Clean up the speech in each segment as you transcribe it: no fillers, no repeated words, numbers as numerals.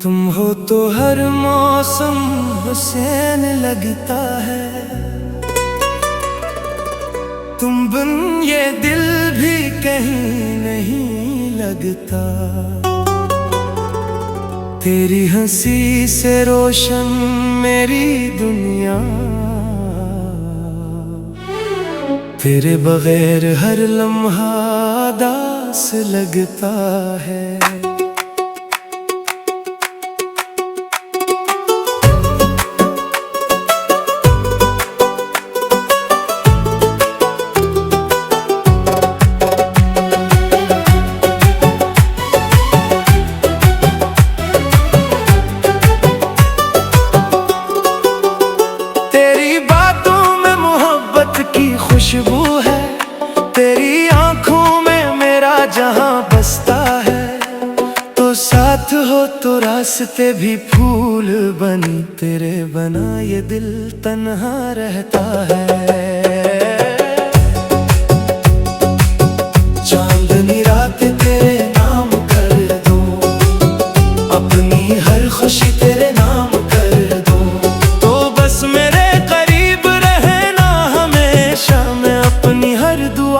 तुम हो तो हर मौसम हुसैन लगता है। तुम बिन ये दिल भी कहीं नहीं लगता। तेरी हंसी से रोशन मेरी दुनिया, तेरे बगैर हर लम्हा दास लगता है। खुशबू है तेरी आंखों में, मेरा जहां बसता है। तो साथ हो तो रास्ते भी फूल बनी, तेरे बना ये दिल तन्हा रहता है। चांदनी रात तेरे नाम कर दूं, अपनी हर खुशी तेरे नाम कर दूं। तो बस मेरे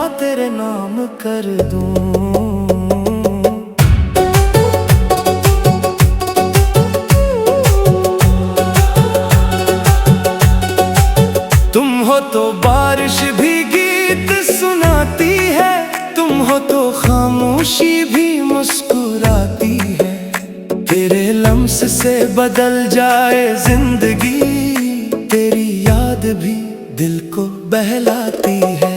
तेरे नाम कर दूं। तुम हो तो बारिश भी गीत सुनाती है, तुम हो तो खामोशी भी मुस्कुराती है। तेरे लम्स से बदल जाए जिंदगी, तेरी याद भी दिल को बहलाती है।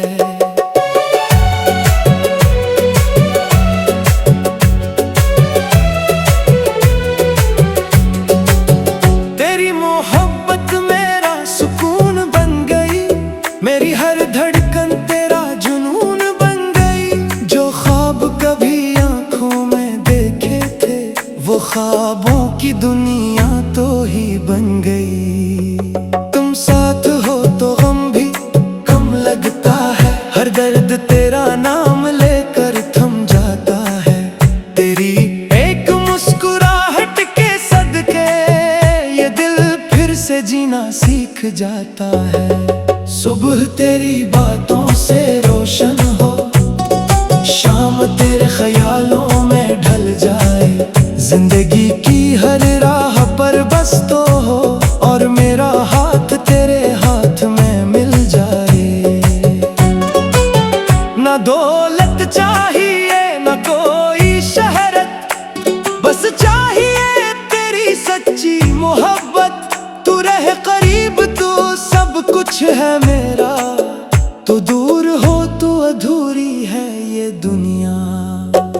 मेरी हर धड़कन तेरा जुनून बन गई। जो ख्वाब कभी आंखों में देखे थे, वो ख्वाबों की दुनिया तो ही बन गई। तुम साथ हो तो गम भी कम लगता है, हर दर्द तेरा नाम लेकर थम जाता है। तेरी एक मुस्कुराहट के सदके ये दिल फिर से जीना सीख जाता है। सुबह तेरी बातों से रोशन हो, शाम तेरे ख्यालों में ढल जाए। जिंदगी की हर राह पर बस तो हो, और मेरा हाथ तेरे हाथ में मिल जाए। ना दौलत चाहिए ना कोई शहरत, बस चाहिए तेरी सच्ची मोहब्बत। तू रहे करीब तो सब कुछ है मेरा, तो दूर हो तो अधूरी है ये दुनिया।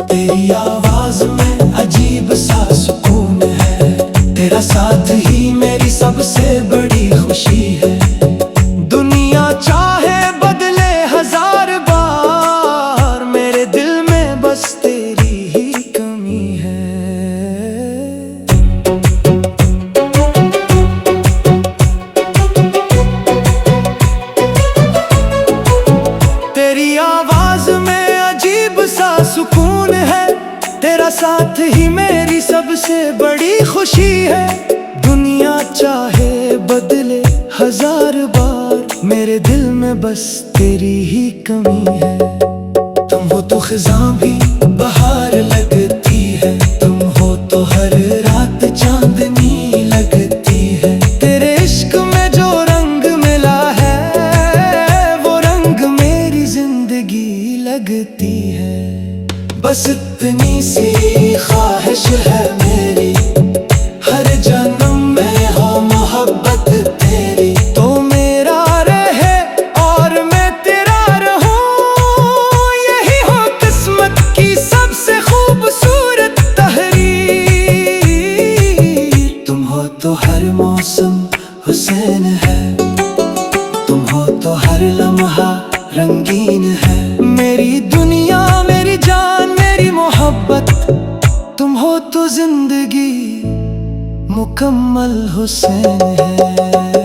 तेरी आवाज में अजीब सा सुकून है, तेरा साथ ही मेरी सबसे बड़ी खुशी है। दुनिया चाहे बदले हजार बार, मेरे दिल में बस तेरी ही कमी है। तेरी आवाज में अजीब सा सुकून है, तेरा साथ ही मेरी सबसे बड़ी खुशी है। दुनिया चाहे बदले हजार बार, मेरे दिल में बस तेरी ही कमी है। तुम हो तो खिज़ां भी बहार लगती है, तुम हो तो हर रात चांदनी लगती है। तेरे इश्क में जो रंग मिला है, वो रंग मेरी जिंदगी लगती है। बस इतनी सी ख्वाहिश है मेरी, हर जन्म में हो मोहब्बत तेरी। तो मेरा रहे और मैं तेरा रहूं, यही हो किस्मत की सबसे खूबसूरत तहरीर। तुम हो तो हर मौसम हुसैन है, तुम हो तो हर लम्हा रंगीन है। मेरी दुनिया मेरी जान मेरी मोहब्बत, तुम हो तो जिंदगी मुकम्मल हुसैन है।